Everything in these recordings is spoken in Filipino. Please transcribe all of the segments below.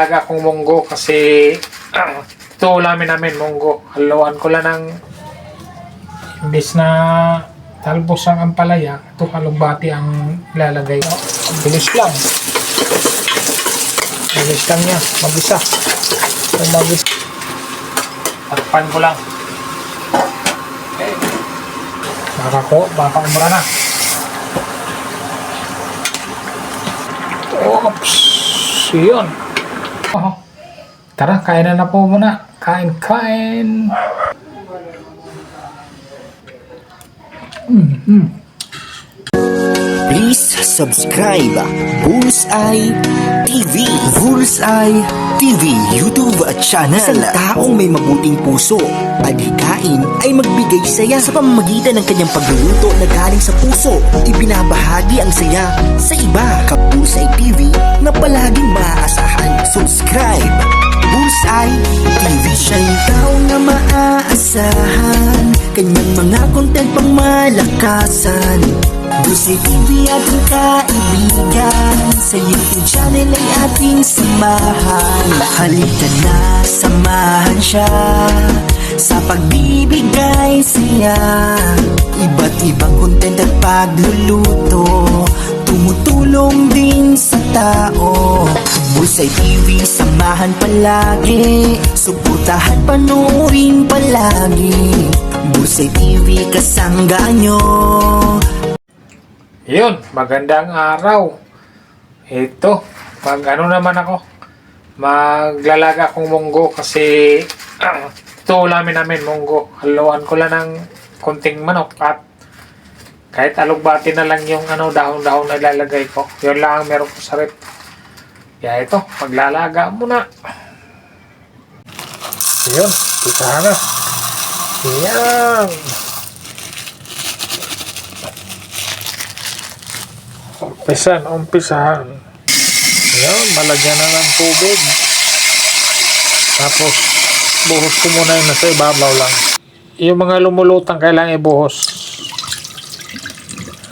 Aga akong munggo kasi ito ulamin namin munggo. Haluan ko lang ng imbis na talbos ang ampalaya, ito kalugbati ang lalagay ko. Bilis lang. Bilis lang niya. Mag-isa. Takpan ko lang. Okay. Baka umra na. Oops. Yun. Oh. Tara, kain na po muna. Kain. Please subscribe Bullseye TV. Bullseye TV YouTube channel. Isang taong may mabuting puso, adhikain ay magbigay saya sa pamamagitan ng kanyang pagluluto na galing sa puso. Ibinabahagi ang saya sa iba. Bullseye TV na palaging maaasahan. Subscribe Bullseye TV. Siya'y tao na maaasahan, kanyang mga content pang malakasan. Bullseye TV ating kaibigan, sa YouTube channel ay ating samahan. Halika na, samahan siya sa pagbibigay saya. Iba't ibang content at pagluluto, tumutulong din sa tao. Bullseye TV, samahan palagi, suportahan, panoorin palagi. Bullseye TV, kasangga nyo. Yun, magandang araw. Ito, naman ako. Maglalaga akong munggo kasi ito ulamin namin munggo. Haluan ko lang ng konting manok at kahit alugbati na lang yung dahon-dahon na ilalagay ko. Yun lang ang meron ko sa rep. Kaya ito, maglalaga muna. Yun, pitahan na. Yan. Umpisahan. Yan, malagyan na ng tubig. Tapos, buhos ko muna yung nasa ibabaw lang. Yung mga lumulutang kailangan ibuhos.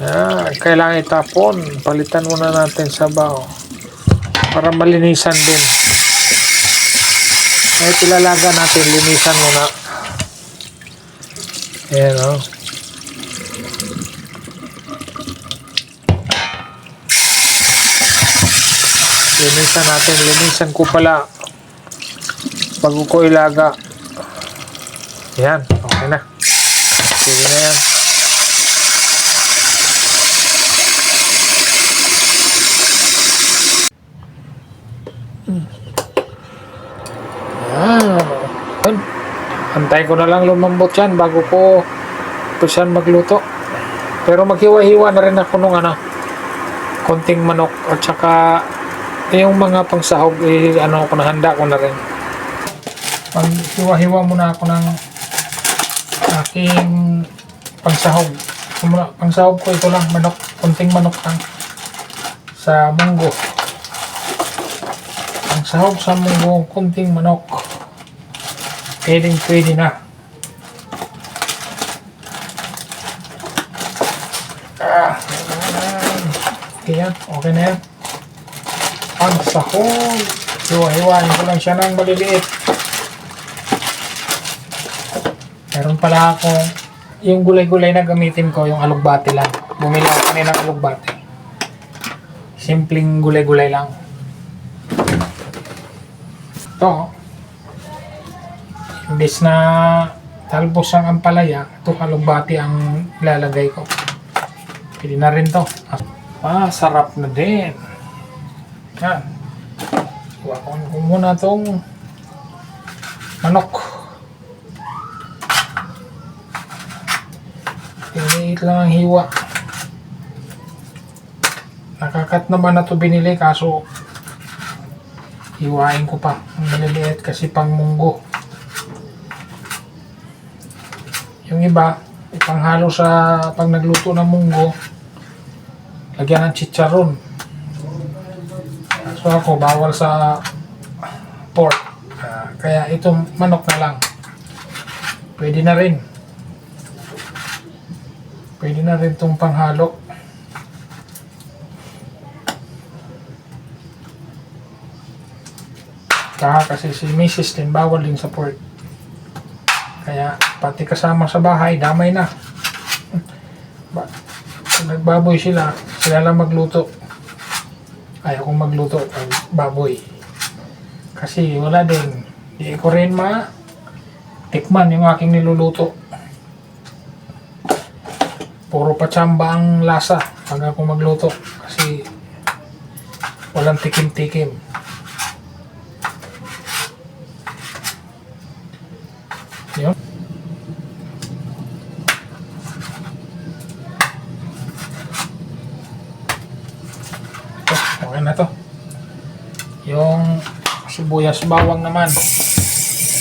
Yan, kailangan itapon. Palitan muna natin sa baho para malinisan din. Ay, pilalaga natin, linisan muna. Ayan, o. Linisan ko pala bago ko ilaga. Yan, okay na. Sige na yan. Antayin ko na lang lumambot yan bago ko pusan magluto. Pero maghiwa-hiwa na rin ako nung konting manok at saka yung mga pangsahog ko na, handa ko na rin. Pag-hiwa-hiwa muna ako ng aking pangsahog. Pangsahog ko ito lang, manok, konting manok lang sa munggo. Pangsahog sa munggo, konting manok. Pwede na. Okay na yan. Pangsahog. Hiwa-hiwain ko lang siya ng maliliit. Meron pala ako yung gulay-gulay na gamitin ko, yung alugbati lang. Bumili ako kanina ng alugbati. Simpleng gulay-gulay lang. Ito, imbis na talbos ang ampalaya, ito alugbati ang ilalagay ko. Pwede na rin to. Sarap na din. Yan. Iwakan ko muna itong manok. Piniit lang ang hiwa. Nakakat naman na ito binili, kaso hiwain ko pa. Ang maliliit kasi pang munggo. Yung iba, ipanghalo sa pag nagluto ng munggo, lagyan ng chicharon. So ako, bawal sa pork. Kaya itong manok na lang. Pwede na rin. Pwede na rin itong panghalo. Kasi si Mrs. din bawal din sa pork. Kaya pati kasama sa bahay, damay na. Kung nagbaboy sila lang magluto. Ayaw kong magluto ng baboy. Kasi wala din. Hindi ko rin tikman yung aking niluluto. Puro patsamba ang lasa pag ako magluto. Kasi walang tikim-tikim. Yun. Okay na to. Yung sibuyas bawang naman.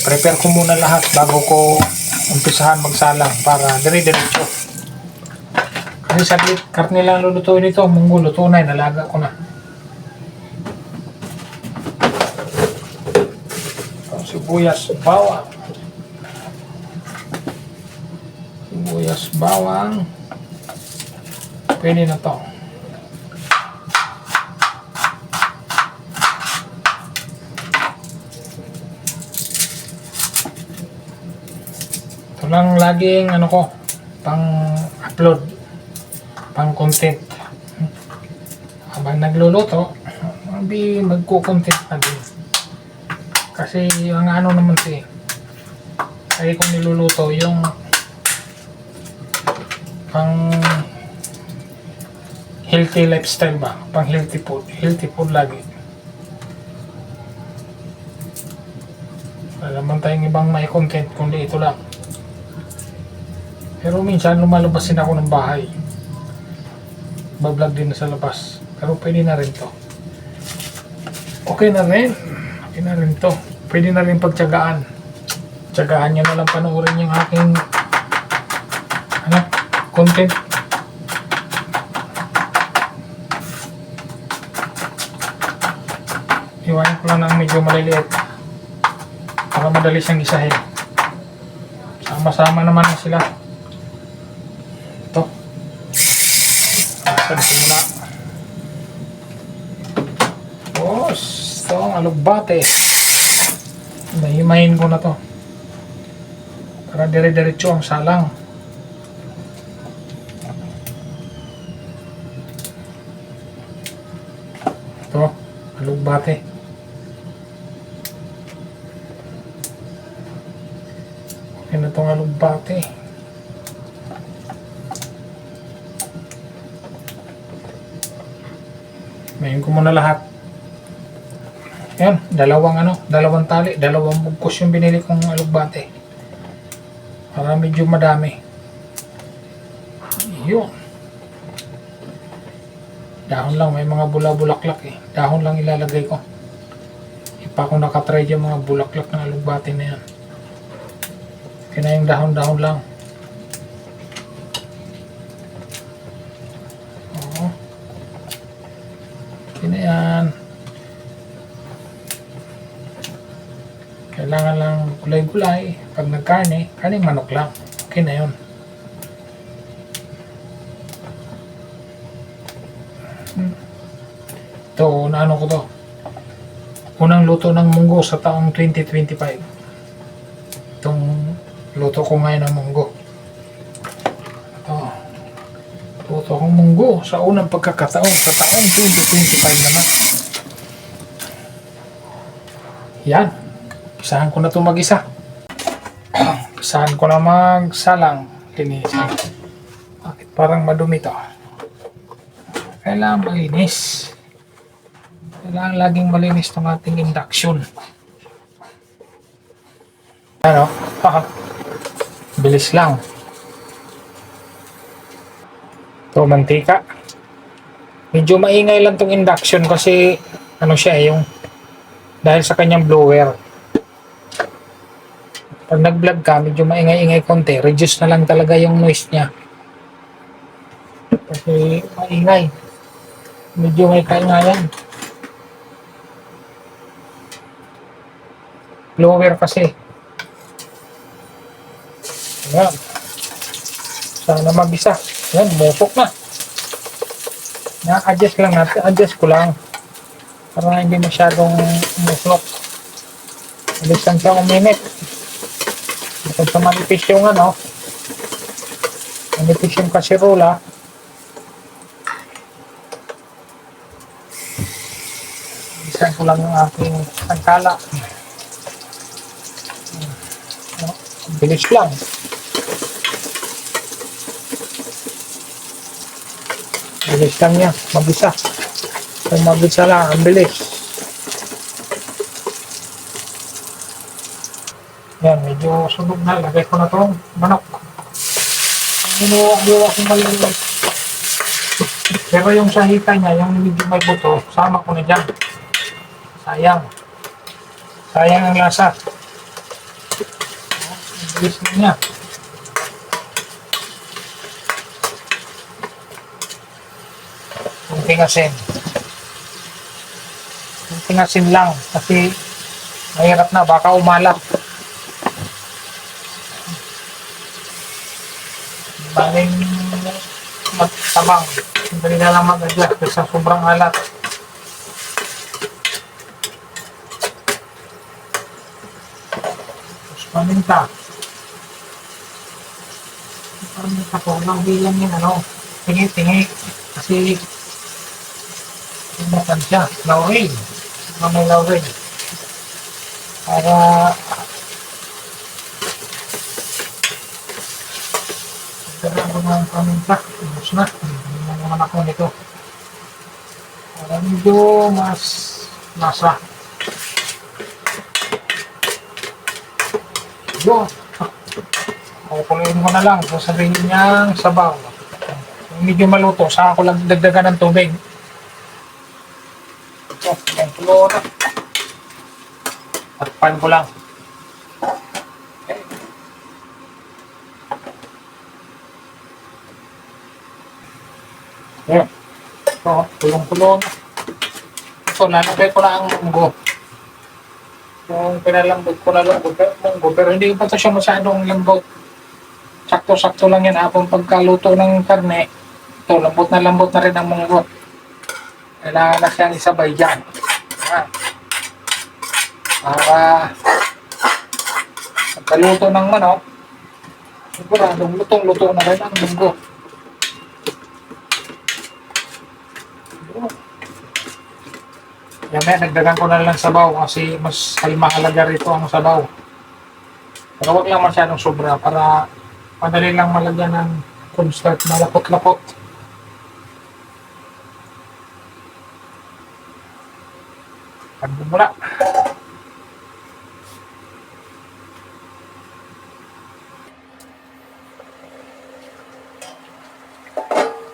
Prepare ko muna lahat bago ko umpisahan magsalang para dire-diretso. Kasi saglit, karne lang lulutuin ito. Munggo, luto na, nalaga ko na. Sibuyas bawang. Sibuyas bawang. Pwede na to. Ito lang laging pang-upload, pang-content. Habang nagluluto, magko-content na din. Kasi ang naman ay kung niluluto yung pang healthy lifestyle ba, pang healthy food lagi. Wala naman tayong ibang may content kundi ito lang. Pero minsan lumalabas din ako ng bahay, bablog din na sa labas, pero pwede na rin to. Okay na rin to. Pwede na rin pagtiyagaan. Tiyagaan nyo na lang panoorin yung aking content. Iwanan ko lang ng medyo maliliit para madali siyang isahin. Sama-sama naman na sila. Ito. Asan ko muna. Ito ang alugbate. Nahimayin ko na to para dire-diretso ang salang. Ito, alugbate. Okay na itong alugbate. Mayin ko muna lahat. Yan, dalawang tali, dalawang bugkos yung binili kong alugbate. Para medyo madami. Yun. Dahon lang, may mga bula-bulaklak Dahon lang ilalagay ko. Ipa akong nakatry yung mga bulaklak ng alugbate na yan. Kaya yung dahon-dahon lang. Oo. Kaya yan. Kailangan lang gulay-gulay. Pag nagkarne, karning manok lang. Okay na yun. Ito, ko to. Unang luto ng munggo sa taong 2025. Itong luto ko ngayon ng munggo. Ito. Luto kong munggo sa unang pagkakataon sa taong 2025 naman. Yan. Pisahan ko na ito mag-isa. Pisahan ko na magsalang. Linisin. Bakit parang madumi ito? Kailangan malinis. Kailangan laging malinis itong ating induction. Bilis lang. Ito, mantika. Medyo maingay lang itong induction kasi yung dahil sa kanyang blower. Pag nag-vlog ka, medyo maingay-ingay konti. Reduce na lang talaga yung noise niya. Kasi maingay. Medyo may kaingayan. Blower kasi. Ayan. Sana mabisa. Ayan, musok na. Na-adjust lang natin. Adjust ko lang. Para hindi masyadong musok. Alis lang siya uminit. Kung sa manipis yung manipis yung kasirola, isa ko lang yung aking pagkala. Bilis lang. Bilis lang niya, mag-isa. Kung mag-isa lang, ang bilis. Yan, medyo sunog na. Lagay ko na itong manok. Ang inuwa ko maliliit. Pero yung sahita niya, yung medyo may buto, sama ko na dyan. Sayang. Sayang ang lasa. Ang bilis na niya. Kunting asin. Kunting asin lang. Kasi mahirap na. Baka umalat. Baling magtabang. Hindi na lang mag-adjust kasi sobrang alat. Tapos paminta. Paminta po. Lang bilang yun tingi-tingi. Kasi umutan siya. Laurel. May laurel. Para kailangan ko ng paminta. Ubus na. Hindi na naman ako nito. Para medyo mas lasa. Yun. Kukuloyin ko na lang. Sasabihin niyang sabaw. Medyo maluto. Saka ko lang dagdagan ng tubig. So, yan kulo na. Takpan ko lang. Yan. So, kulong-kulo na. So, lalagay ko na ang munggo. Kung pinalambot ko na munggo, pero hindi pa ito siya masyadong lambot. Sakto-sakto lang yan. Habang pagkaluto ng karne, ito, lambot na rin ang munggo. Kailangan na siyang isabay dyan. Yan. Para pagkaluto ng manok, siguradong lutong-luto na rin ang munggo. Yan na, nagdagan ko na lang sabaw kasi mas mahalaga rito ang sabaw. Pero huwag lang masyadong sobra para madali lang malagyan ng cornstarch na lapot-lapot. Pagmumula.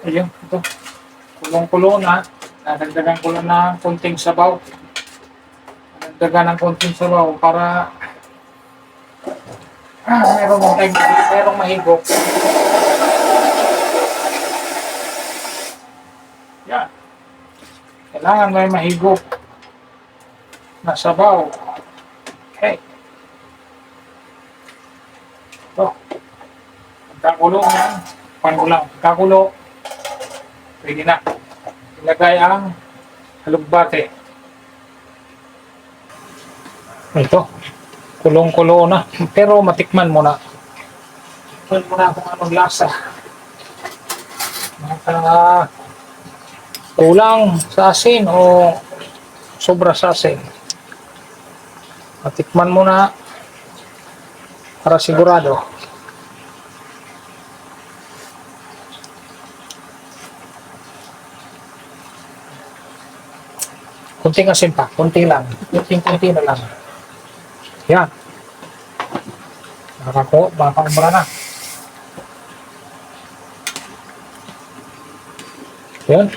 Ayun, ito. Kulong-kulong na. Nadagdagan ko lang ng konting sabaw. Nadagdagan ng konting sabaw para merong mahigop. Yan. Kailangan may mahigop na sabaw. Okay. Ito. Pagkakulo yan. Pagkakulo. Pwede na. Ilagay ang halugbate. Ito. Kulong-kulo na. Pero matikman mo na. Tikman mo na kung anong lasa. Kulang sa asin o sobra sa asin. Matikman mo na para sigurado. Kunting asin pa, kunti lang. Kunti na lang. Yan. Baka umbra na. Yan.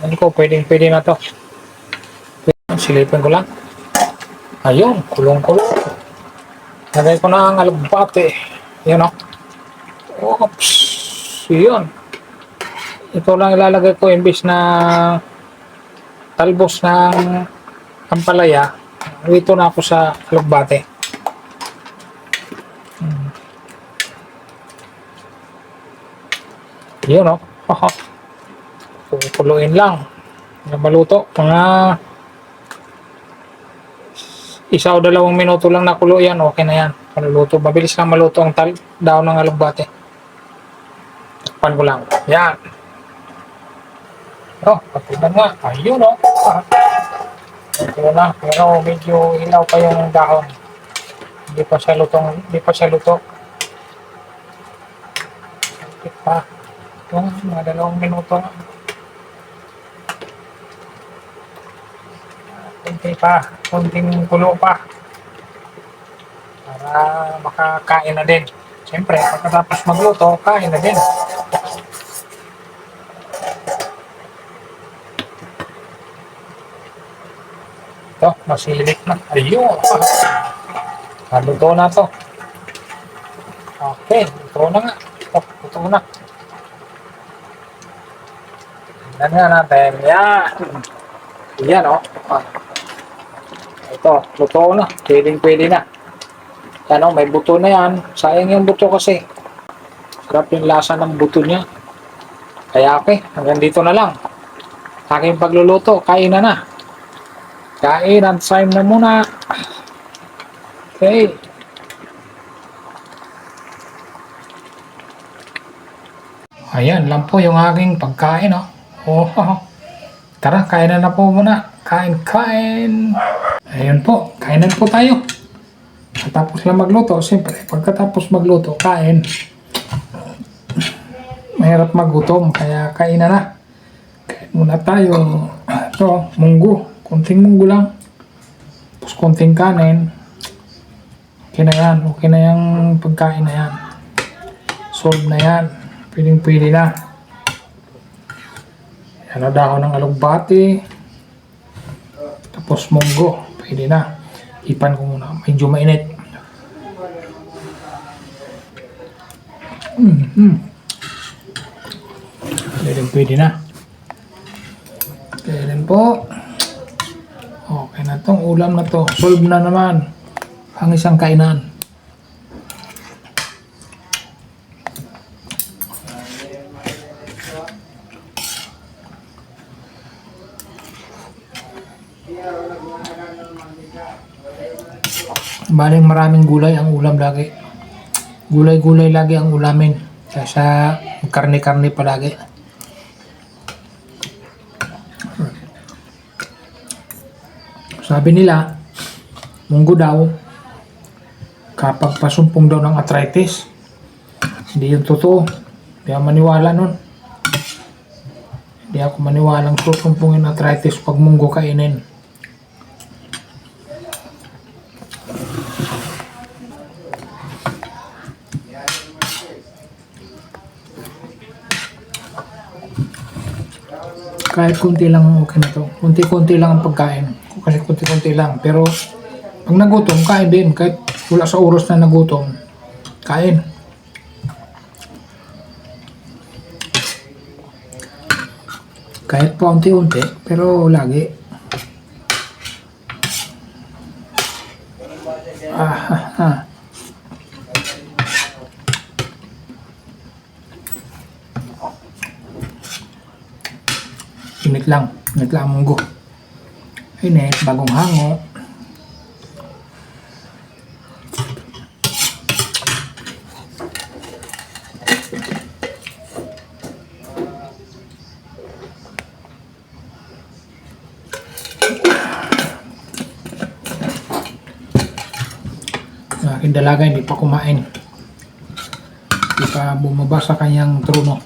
Yan ko, pwede na to. Silipin ko lang. Ayun, kulong-kulong. Lagay ko na ang alugbate. Yan o. Oops. Yun. Ito lang ilalagay ko imbis na talbos ng ampalaya. Ito na ako sa alugbate. Yun o. Kukuluin lang. Maluto. Mga 1 o 2 minuto lang nakulo yan, okay na yan. Maluluto. Mabilis lang maluto ang daon ng alugbate. Takpan ko lang. Yan. Oh, pagkitan nga. Ayun, oh. Ito na. Pero medyo ilaw pa yung dahon. Hindi pa siya lutong. Hindi pa siya luto. Sakit pa. Ito, mga 2 minuto. Kunti pa. Kunting kulo pa. Para makakain na din. Siyempre, pagkatapos magluto, kain na din. Ito, masilik na. Ayun. Luto na to. Okay, luto na nga. Ito, luto na. Tingnan nga natin. Yan. Yan, oh. Ito, luto na. Pwede na. Yan, oh, may buto na yan. Sayang yung buto kasi. Sarap yung lasa ng buto niya. Kaya okay, hanggang dito na lang. Sa aking pagluluto, kain na. Kain at time na muna. Okay. Ayan lang po yung aking pagkain, oh. Oh. Tara, kainan na po muna. Kain. Ayun po, kainan po tayo. Pagkatapos lang magluto, siyempre, pagkatapos magluto, kain. Mahirap magutom, kaya kainan na. Kain muna tayo. Ito, munggo. Konting munggo lang. Tapos konting kanin. Okay na yan. Okay na yung pagkain na yan. Solve na yan. Pwede na. Yan na dahon ng alugbati. Tapos munggo. Pwede na. Ipan ko muna. Medyo mainit. Pwede na. Kaya din po. Okay na tong ulam na to. Solve na naman ang isang kainan. Baling maraming gulay ang ulam lagi. Gulay-gulay lagi ang ulamin. Kaya karne-karne palagi. Sabi nila, munggo daw, kapag pasumpong daw ng arthritis, hindi yung totoo. Hindi ako maniwala nun. Hindi ako maniwalang susumpungin arthritis pag munggo kainin. Kahit kunti lang okay na to. Kunti-kunti lang ang pagkain. Kasi kunti-kunti lang. Pero pag nagutom, kain din. Kahit wala sa oras na nagutom, kain. Kahit pa unti-unti, pero lagi. Init lang ang munggo. Init, bagong hango. Ang aking dalaga hindi pa kumain. Hindi pa bumaba sa kanyang trono.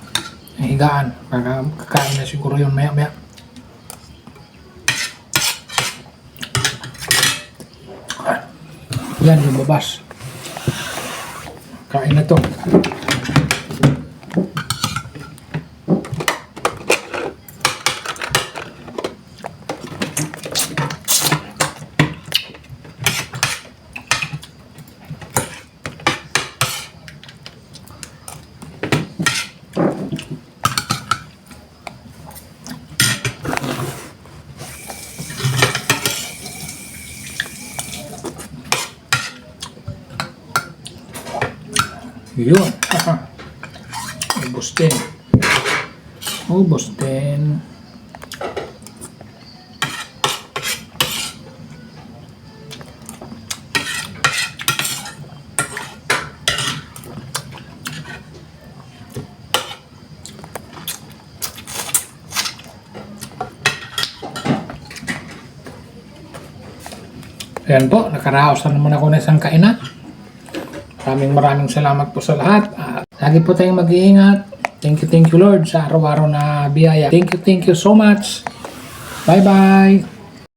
Ang higaan. Para kakain na siguro yun maya-maya. Yan, lumabas. Kain na to. Yun. Ubos din. Ubos din. Ayan po, nakaraos na naman ako ng isang kainan. Maraming salamat po sa lahat. Lagi po tayong mag-iingat. Thank you Lord sa araw-araw na biyaya. Thank you so much. Bye-bye.